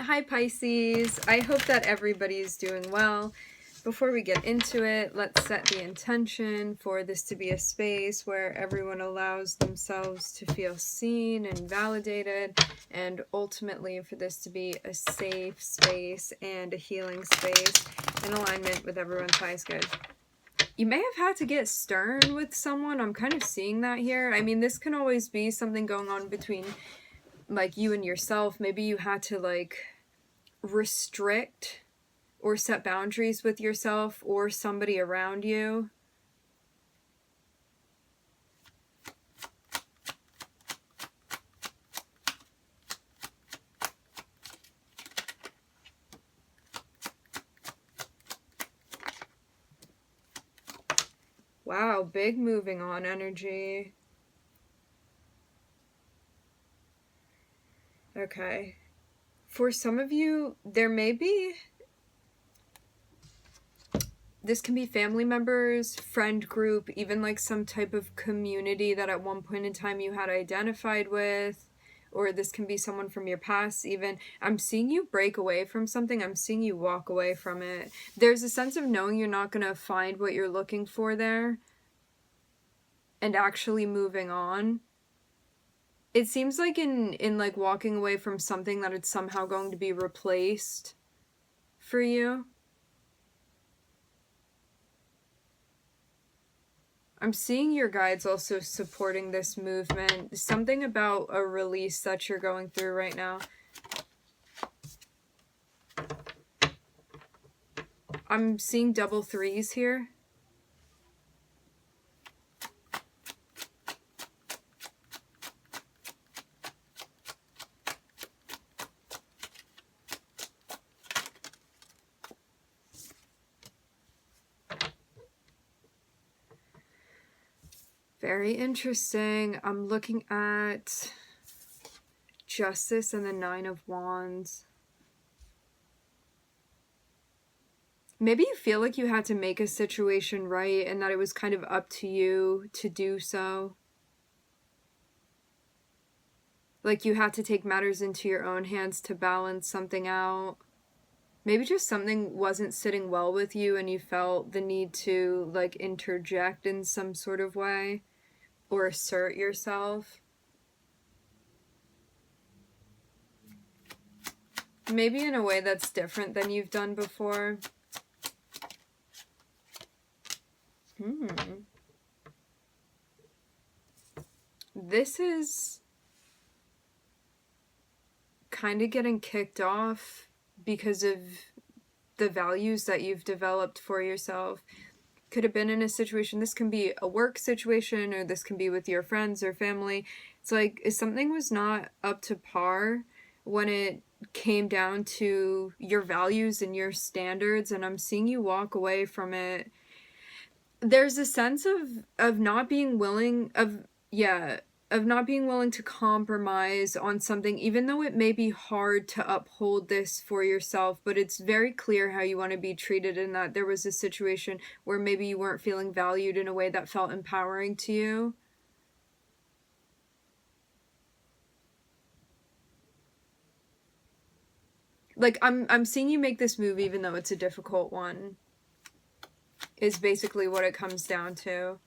Hi Pisces, I hope that everybody's doing well. Before we get into it, let's set the intention for this to be a space where everyone allows themselves to feel seen and validated, and ultimately for this to be a safe space and a healing space in alignment with everyone's highest good. You may have had to get stern with someone. I'm kind of seeing that here. I mean, this can always be something going on between like you and yourself. Maybe you had to like restrict or set boundaries with yourself or somebody around you. Wow, big moving on energy. Okay. For some of you, there may be... This can be family members, friend group, even like some type of community that at one point in time you had identified with, or this can be someone from your past even. I'm seeing you break away from something. I'm seeing you walk away from it. There's a sense of knowing you're not going to find what you're looking for there and actually moving on. It seems like in like walking away from something that it's somehow going to be replaced for you. I'm seeing your guides also supporting this movement. Something about a release that you're going through right now. I'm seeing double threes here. Very interesting. I'm looking at Justice and the Nine of Wands. Maybe you feel like you had to make a situation right and that it was kind of up to you to do so. Like you had to take matters into your own hands to balance something out. Maybe just something wasn't sitting well with you and you felt the need to like interject in some sort of way or assert yourself. Maybe in a way that's different than you've done before. This is kind of getting kicked off because of the values that you've developed for yourself. Could have been in a situation, this can be a work situation, or this can be with your friends or family. It's like if something was not up to par when it came down to your values and your standards, and I'm seeing you walk away from it. There's a sense of not being willing of not being willing to compromise on something, even though it may be hard to uphold this for yourself, but it's very clear how you want to be treated, and that there was a situation where maybe you weren't feeling valued in a way that felt empowering to you. Like, I'm seeing you make this move even though it's a difficult one, is basically what it comes down to.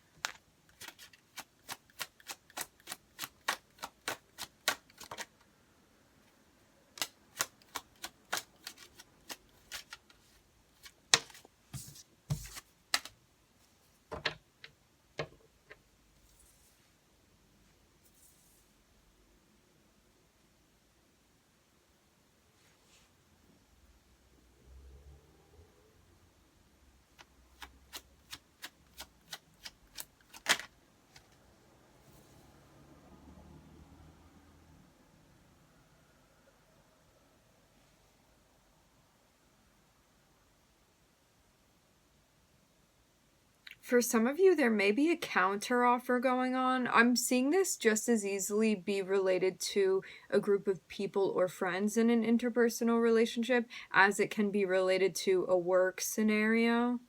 For some of you, there may be a counter offer going on. I'm seeing this just as easily be related to a group of people or friends in an interpersonal relationship as it can be related to a work scenario.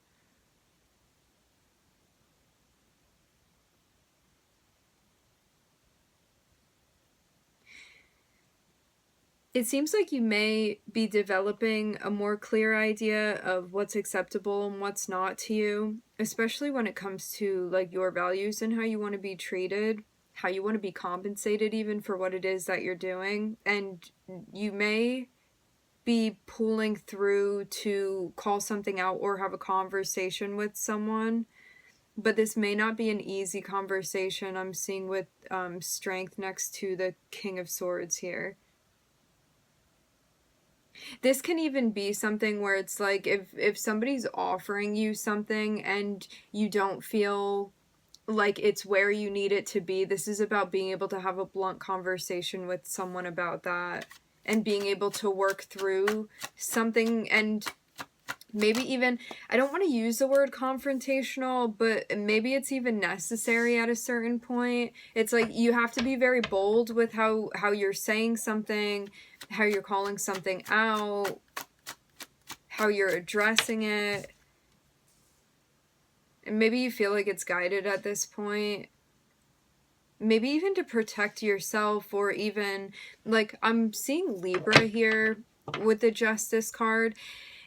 It seems like you may be developing a more clear idea of what's acceptable and what's not to you, especially when it comes to like your values and how you want to be treated, how you want to be compensated even for what it is that you're doing. And you may be pulling through to call something out or have a conversation with someone, but this may not be an easy conversation. I'm seeing with strength next to the King of Swords here. This can even be something where it's like if somebody's offering you something and you don't feel like it's where you need it to be, this is about being able to have a blunt conversation with someone about that and being able to work through something. And maybe even, I don't want to use the word confrontational, but maybe it's even necessary at a certain point. It's like you have to be very bold with how you're saying something, how you're calling something out, how you're addressing it. And maybe you feel like it's guided at this point. Maybe even to protect yourself, or even, like, I'm seeing Libra here with the Justice card.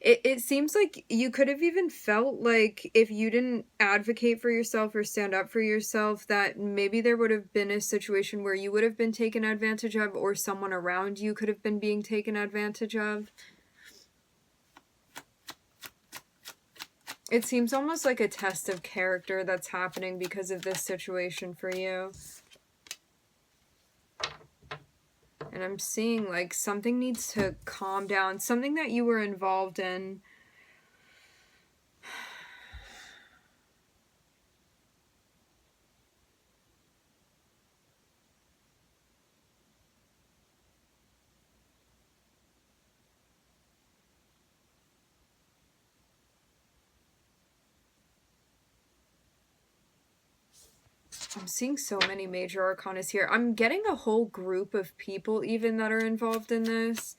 It seems like you could have even felt like if you didn't advocate for yourself or stand up for yourself, that maybe there would have been a situation where you would have been taken advantage of, or someone around you could have been being taken advantage of. It seems almost like a test of character that's happening because of this situation for you. And I'm seeing like something needs to calm down, something that you were involved in. I'm seeing so many major arcanas here. I'm getting a whole group of people even that are involved in this.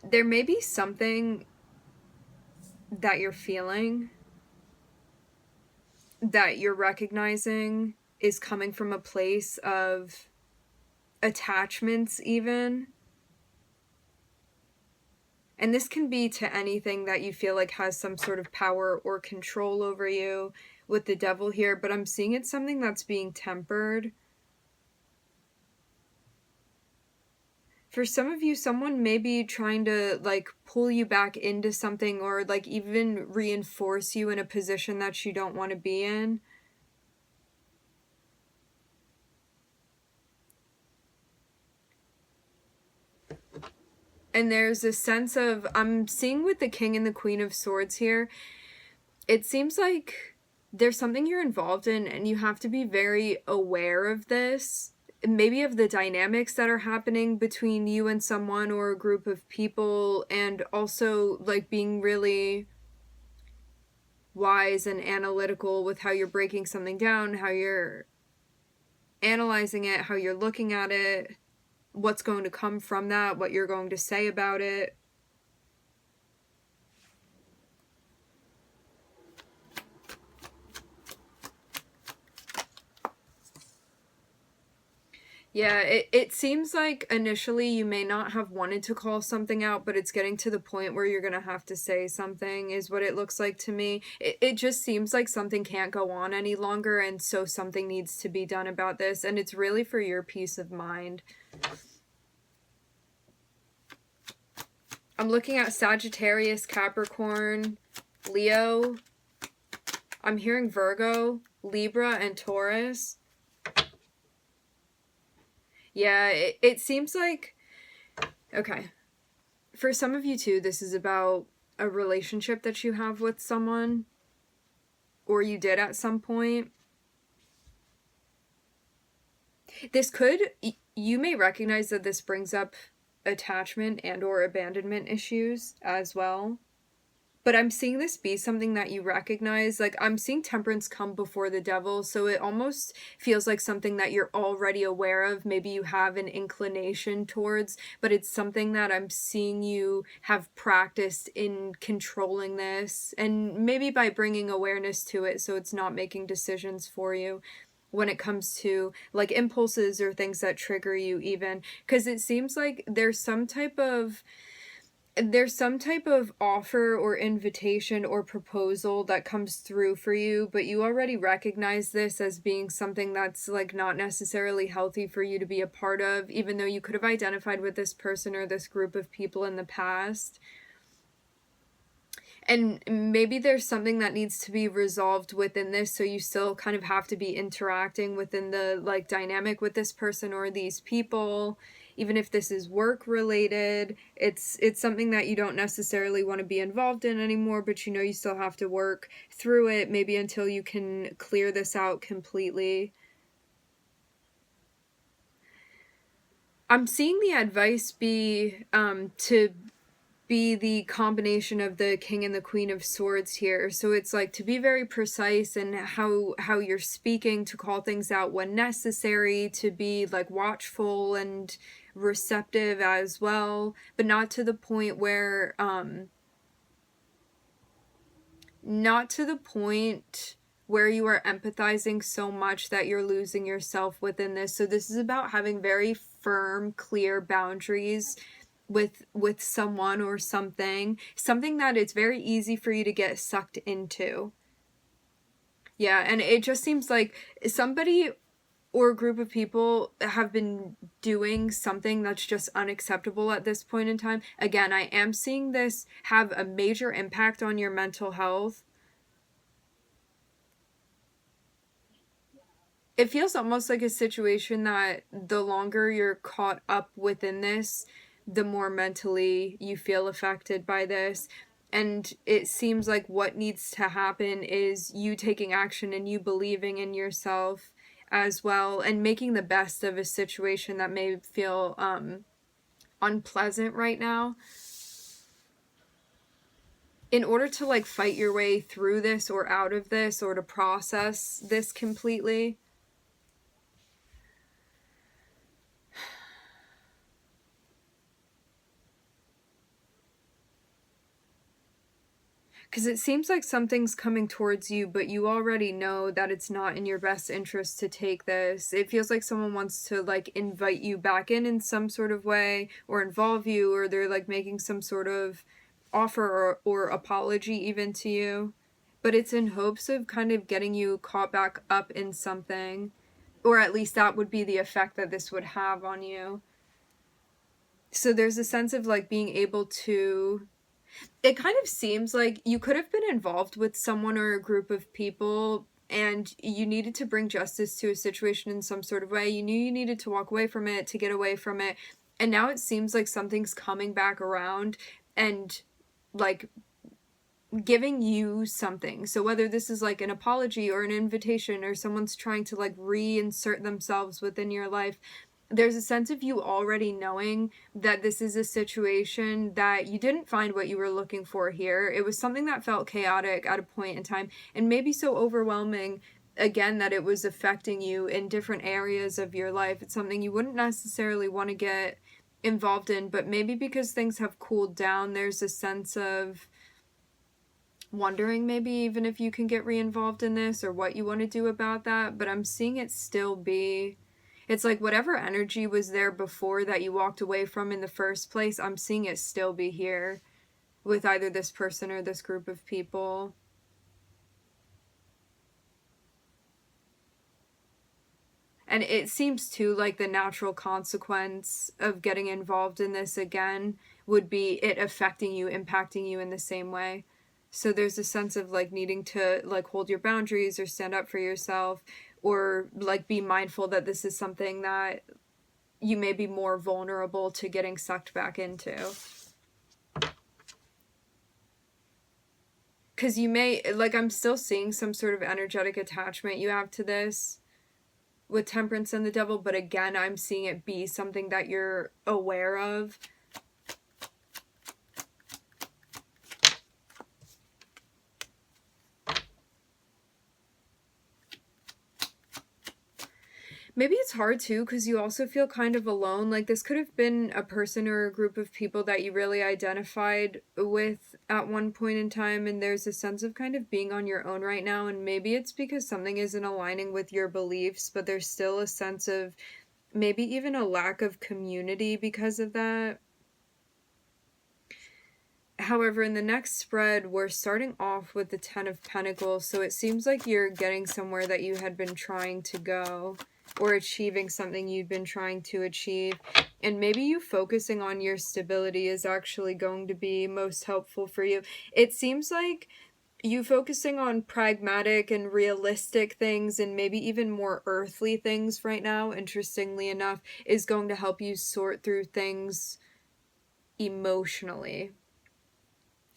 There may be something that you're feeling, that you're recognizing is coming from a place of attachments even. And this can be to anything that you feel like has some sort of power or control over you with the Devil here, but I'm seeing it's something that's being tempered. For some of you, someone may be trying to like pull you back into something, or like even reinforce you in a position that you don't want to be in. And there's a sense of, I'm seeing with the King and the Queen of Swords here, it seems like there's something you're involved in and you have to be very aware of this. Maybe of the dynamics that are happening between you and someone or a group of people, and also like being really wise and analytical with how you're breaking something down, how you're analyzing it, how you're looking at it, what's going to come from that, what you're going to say about it. Yeah, it seems like initially you may not have wanted to call something out, but it's getting to the point where you're going to have to say something, is what it looks like to me. It just seems like something can't go on any longer, and so something needs to be done about this, and it's really for your peace of mind. I'm looking at Sagittarius, Capricorn, Leo. I'm hearing Virgo, Libra, and Taurus. Yeah, it seems like, okay, for some of you too, this is about a relationship that you have with someone, or you did at some point. This could, you may recognize that this brings up attachment and or abandonment issues as well. But I'm seeing this be something that you recognize. Like, I'm seeing Temperance come before the Devil, so it almost feels like something that you're already aware of. Maybe you have an inclination towards, but it's something that I'm seeing you have practiced in controlling this, and maybe by bringing awareness to it so it's not making decisions for you when it comes to like impulses or things that trigger you, even because it seems like there's some type of offer or invitation or proposal that comes through for you, but you already recognize this as being something that's like not necessarily healthy for you to be a part of, even though you could have identified with this person or this group of people in the past. And maybe there's something that needs to be resolved within this, so you still kind of have to be interacting within the like dynamic with this person or these people. Even if this is work related, it's something that you don't necessarily want to be involved in anymore, but you know you still have to work through it, maybe until you can clear this out completely. I'm seeing the advice be to be the combination of the King and the Queen of Swords here. So it's like to be very precise in how you're speaking, to call things out when necessary, to be like watchful and receptive as well, but not to the point where you are empathizing so much that you're losing yourself within this. So this is about having very firm, clear boundaries with someone or something that it's very easy for you to get sucked into. Yeah, and it just seems like somebody or a group of people have been doing something that's just unacceptable at this point in time. Again, I am seeing this have a major impact on your mental health. It feels almost like a situation that the longer you're caught up within this, the more mentally you feel affected by this. And it seems like what needs to happen is you taking action and you believing in yourself as well, and making the best of a situation that may feel unpleasant right now, in order to like fight your way through this or out of this, or to process this completely. Because it seems like something's coming towards you, but you already know that it's not in your best interest to take this. It feels like someone wants to like invite you back in some sort of way, or involve you, or they're like making some sort of offer or apology even to you. But it's in hopes of kind of getting you caught back up in something. Or at least that would be the effect that this would have on you. So there's a sense of like being able to, it kind of seems like you could have been involved with someone or a group of people, and you needed to bring justice to a situation in some sort of way. You knew you needed to walk away from it, to get away from it. And now it seems like something's coming back around and like giving you something. So whether this is like an apology or an invitation, or someone's trying to like reinsert themselves within your life, there's a sense of you already knowing that this is a situation that you didn't find what you were looking for here. It was something that felt chaotic at a point in time, and maybe so overwhelming, again, that it was affecting you in different areas of your life. It's something you wouldn't necessarily want to get involved in, but maybe because things have cooled down, there's a sense of wondering maybe even if you can get re-involved in this, or what you want to do about that. But I'm seeing it still be, it's like whatever energy was there before that you walked away from in the first place, I'm seeing it still be here with either this person or this group of people. And it seems too like the natural consequence of getting involved in this again would be it affecting you, impacting you in the same way. So there's a sense of like needing to like hold your boundaries or stand up for yourself, or like be mindful that this is something that you may be more vulnerable to getting sucked back into. Because you may, like, I'm still seeing some sort of energetic attachment you have to this with Temperance and the Devil, but again, I'm seeing it be something that you're aware of. Maybe it's hard too, because you also feel kind of alone. Like, this could have been a person or a group of people that you really identified with at one point in time, and there's a sense of kind of being on your own right now. And maybe it's because something isn't aligning with your beliefs, but there's still a sense of maybe even a lack of community because of that. However, in the next spread, we're starting off with the Ten of Pentacles, so it seems like you're getting somewhere that you had been trying to go, or achieving something you'd been trying to achieve. And maybe you focusing on your stability is actually going to be most helpful for you. It seems like you focusing on pragmatic and realistic things, and maybe even more earthly things right now, interestingly enough, is going to help you sort through things emotionally.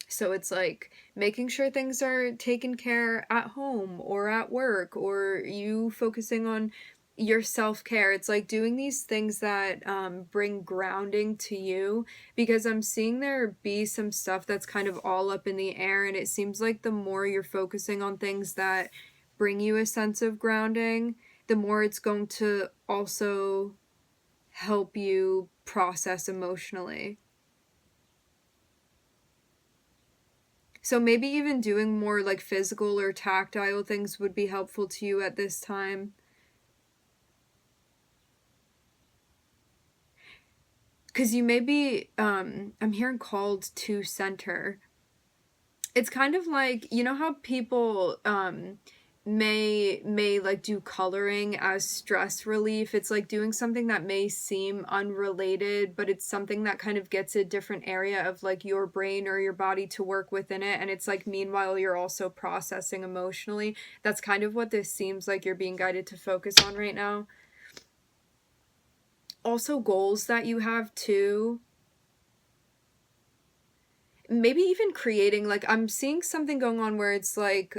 So it's like making sure things are taken care at home or at work, or you focusing on your self-care. It's like doing these things that bring grounding to you, because I'm seeing there be some stuff that's kind of all up in the air, and it seems like the more you're focusing on things that bring you a sense of grounding, the more it's going to also help you process emotionally. So maybe even doing more like physical or tactile things would be helpful to you at this time. Because you may be, I'm hearing called to center. It's kind of like, you know how people may like do coloring as stress relief. It's like doing something that may seem unrelated, but it's something that kind of gets a different area of like your brain or your body to work within it, and it's like meanwhile you're also processing emotionally. That's kind of what this seems like you're being guided to focus on right now. Also, goals that you have too. Maybe even creating, like, I'm seeing something going on where it's like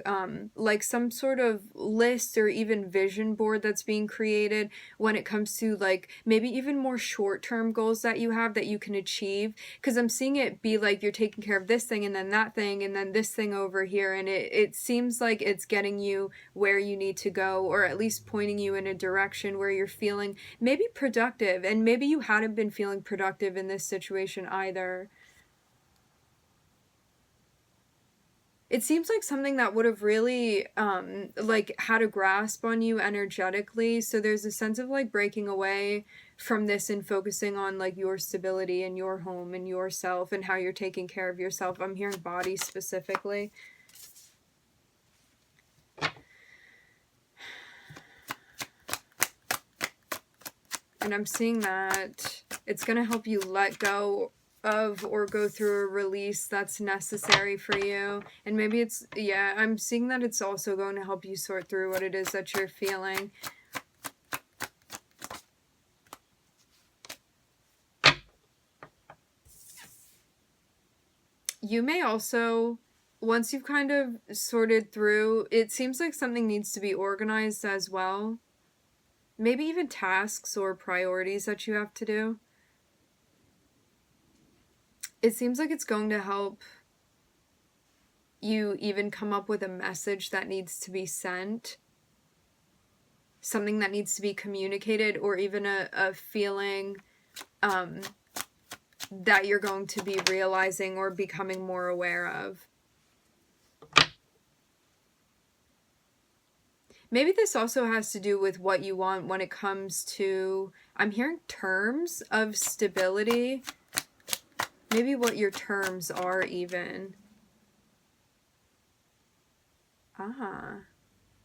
some sort of list or even vision board that's being created when it comes to like maybe even more short-term goals that you have that you can achieve, because I'm seeing it be like you're taking care of this thing and then that thing and then this thing over here, and it seems like it's getting you where you need to go, or at least pointing you in a direction where you're feeling maybe productive, and maybe you hadn't been feeling productive in this situation either. It seems like something that would have really like had a grasp on you energetically. So there's a sense of like breaking away from this and focusing on like your stability and your home and yourself and how you're taking care of yourself. I'm hearing body specifically. And I'm seeing that it's going to help you let go of or go through a release that's necessary for you. And maybe it's, yeah, I'm seeing that it's also going to help you sort through what it is that you're feeling. You may also, once you've kind of sorted through, it seems like something needs to be organized as well. Maybe even tasks or priorities that you have to do. It seems like it's going to help you even come up with a message that needs to be sent, something that needs to be communicated, or even a feeling that you're going to be realizing or becoming more aware of. Maybe this also has to do with what you want when it comes to, I'm hearing terms of stability. Maybe what your terms are even.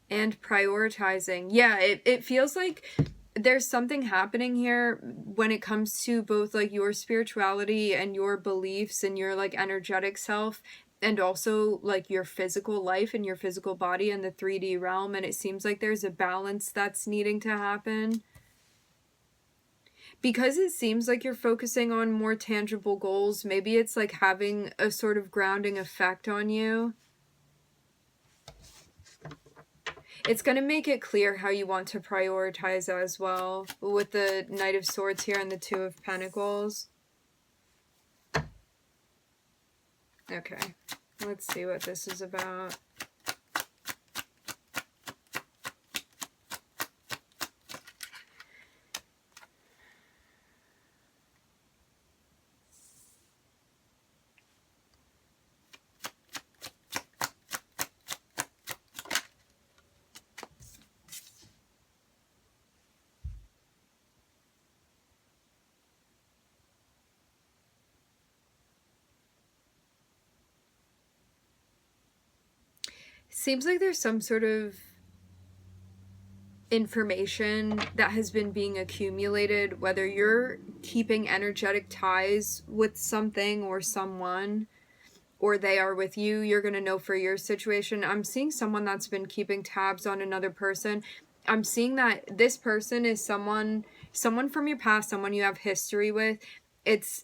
And prioritizing. Yeah, it feels like there's something happening here when it comes to both like your spirituality and your beliefs and your like energetic self, and also like your physical life and your physical body and the 3D realm, and it seems like there's a balance that's needing to happen. Because it seems like you're focusing on more tangible goals, maybe it's like having a sort of grounding effect on you. It's going to make it clear how you want to prioritize as well, with the Knight of Swords here and the Two of Pentacles. Okay, let's see what this is about. Seems like there's some sort of information that has been being accumulated, whether you're keeping energetic ties with something or someone, or they are with you. You're going to know for your situation. I'm seeing someone that's been keeping tabs on another person. I'm seeing that this person is someone from your past, someone you have history with. It's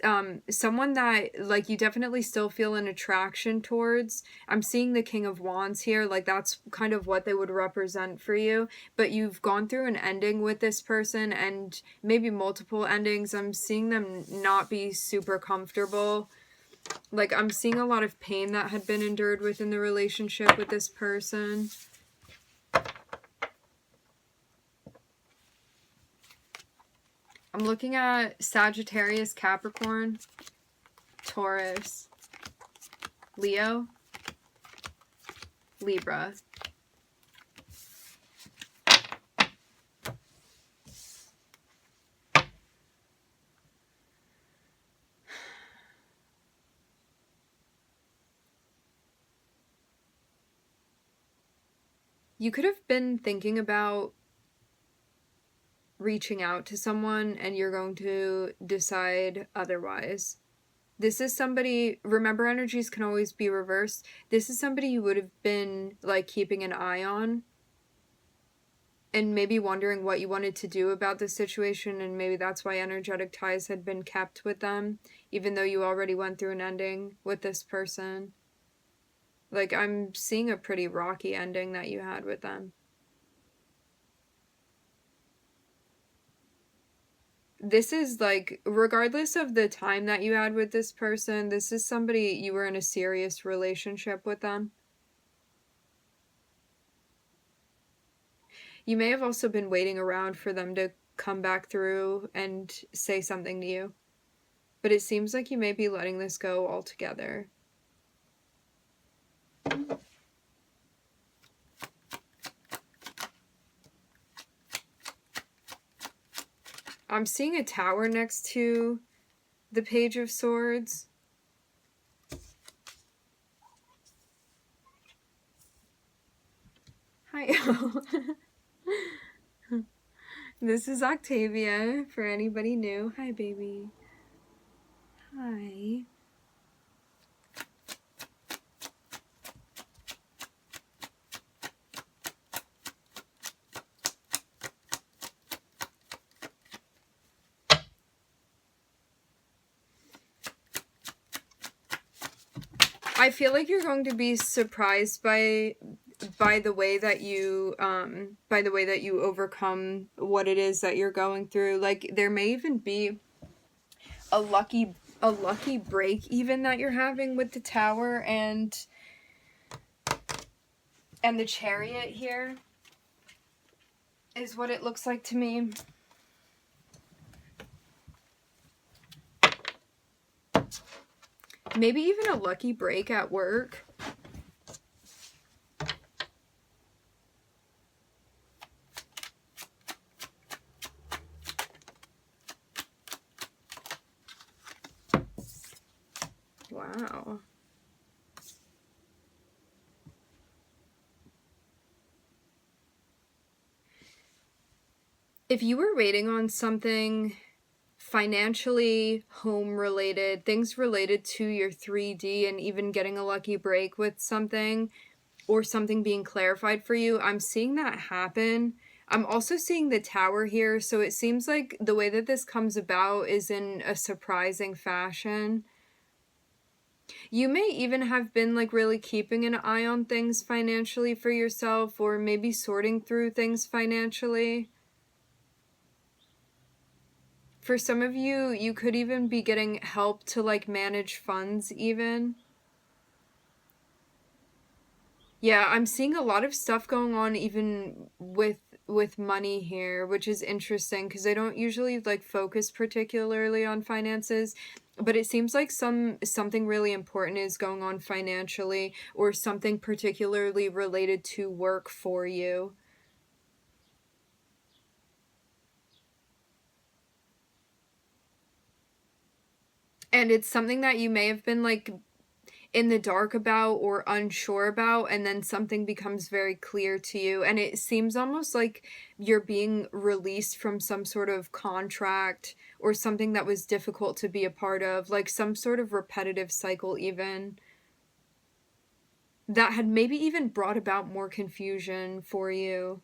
someone that, like, you definitely still feel an attraction towards. I'm seeing the King of Wands here, like that's kind of what they would represent for you. But you've gone through an ending with this person, and maybe multiple endings. I'm seeing them not be super comfortable. Like, I'm seeing a lot of pain that had been endured within the relationship with this person. I'm looking at Sagittarius, Capricorn, Taurus, Leo, Libra. You could have been thinking about reaching out to someone, and you're going to decide otherwise. This is somebody, remember, energies can always be reversed. This is somebody you would have been, like, keeping an eye on, and maybe wondering what you wanted to do about the situation, and maybe that's why energetic ties had been kept with them, even though you already went through an ending with this person. Like, I'm seeing a pretty rocky ending that you had with them. This is, like, regardless of the time that you had with this person, this is somebody you were in a serious relationship with them. You may have also been waiting around for them to come back through and say something to you. But it seems like you may be letting this go altogether. I'm seeing a tower next to the Page of Swords. Hi. This is Octavia, for anybody new. Hi, baby. Hi. I feel like you're going to be surprised by the way that you overcome what it is that you're going through. Like, there may even be a lucky break even that you're having with the Tower and the Chariot here, is what it looks like to me. Maybe even a lucky break at work. Wow. If you were waiting on something financially, home related, things related to your 3D, and even getting a lucky break with something, or something being clarified for you, I'm seeing that happen. I'm also seeing the Tower here, so it seems like the way that this comes about is in a surprising fashion. You may even have been, like, really keeping an eye on things financially for yourself, or maybe sorting through things financially. For some of you, you could even be getting help to, like, manage funds even. Yeah, I'm seeing a lot of stuff going on even with money here, which is interesting because I don't usually, like, focus particularly on finances, but it seems like something really important is going on financially, or something particularly related to work for you. And it's something that you may have been, like, in the dark about or unsure about, and then something becomes very clear to you, and it seems almost like you're being released from some sort of contract or something that was difficult to be a part of, like some sort of repetitive cycle even that had maybe even brought about more confusion for you.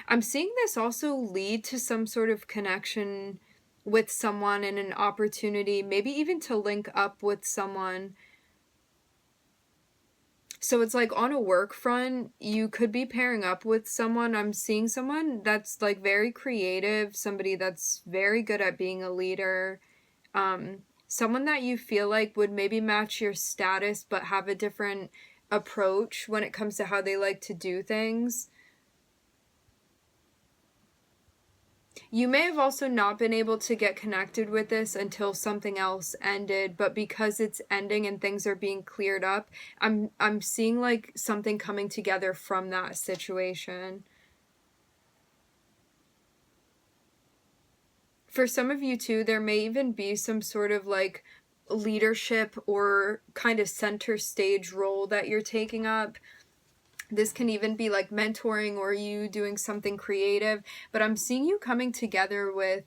I'm seeing this also lead to some sort of connection with someone and an opportunity, maybe even to link up with someone. So it's like on a work front, you could be pairing up with someone. I'm seeing someone that's like very creative, somebody that's very good at being a leader, someone that you feel like would maybe match your status but have a different approach when it comes to how they like to do things. You may have also not been able to get connected with this until something else ended, but because it's ending and things are being cleared up, I'm seeing like something coming together from that situation. For some of you too, there may even be some sort of like leadership or kind of center stage role that you're taking up. This can even be like mentoring or you doing something creative, but I'm seeing you coming together with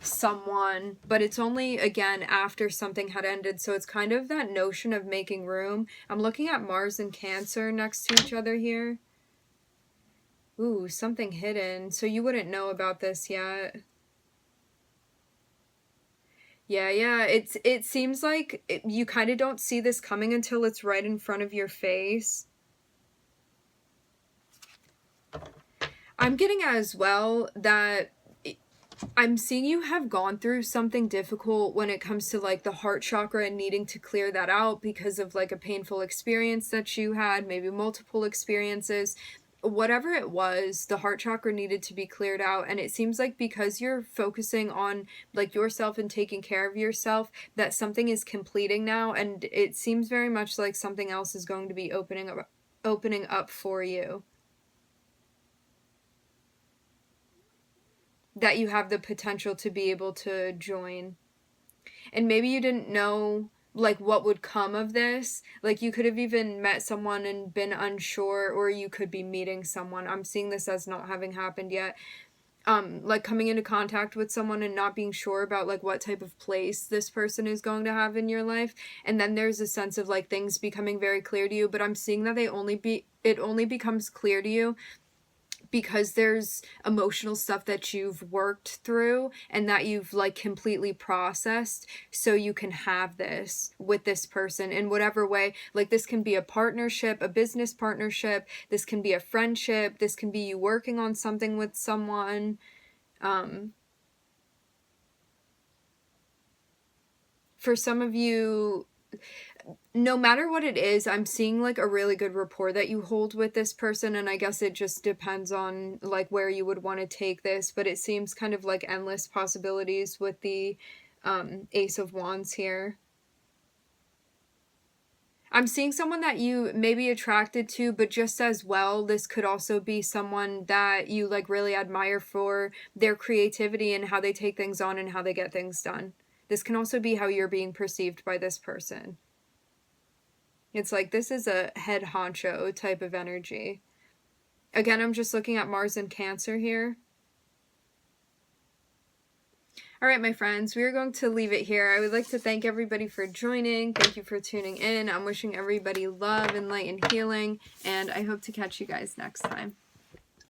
someone, but it's only again after something had ended, so it's kind of that notion of making room. I'm looking at Mars and Cancer next to each other here. Ooh, something hidden, so you wouldn't know about this yet. Yeah, it seems like you kind of don't see this coming until it's right in front of your face. I'm getting as well that I'm seeing you have gone through something difficult when it comes to like the heart chakra and needing to clear that out because of like a painful experience that you had, maybe multiple experiences. Whatever it was, the heart chakra needed to be cleared out, and it seems like because you're focusing on like yourself and taking care of yourself, that something is completing now, and it seems very much like something else is going to be opening up for you, that you have the potential to be able to join. And maybe you didn't know like what would come of this. Like you could have even met someone and been unsure, or you could be meeting someone. I'm seeing this as not having happened yet. Like coming into contact with someone and not being sure about like what type of place this person is going to have in your life, and then there's a sense of like things becoming very clear to you, but I'm seeing that it only becomes clear to you because there's emotional stuff that you've worked through and that you've like completely processed, so you can have this with this person in whatever way. Like this can be a partnership, a business partnership, this can be a friendship, this can be you working on something with someone. For some of you, no matter what it is, I'm seeing like a really good rapport that you hold with this person, and I guess it just depends on like where you would want to take this, but it seems kind of like endless possibilities with the Ace of Wands here. I'm seeing someone that you may be attracted to, but just as well, this could also be someone that you like really admire for their creativity and how they take things on and how they get things done. This can also be how you're being perceived by this person. It's like this is a head honcho type of energy. Again, I'm just looking at Mars and Cancer here. All right, my friends, we are going to leave it here. I would like to thank everybody for joining. Thank you for tuning in. I'm wishing everybody love and light and healing, and I hope to catch you guys next time.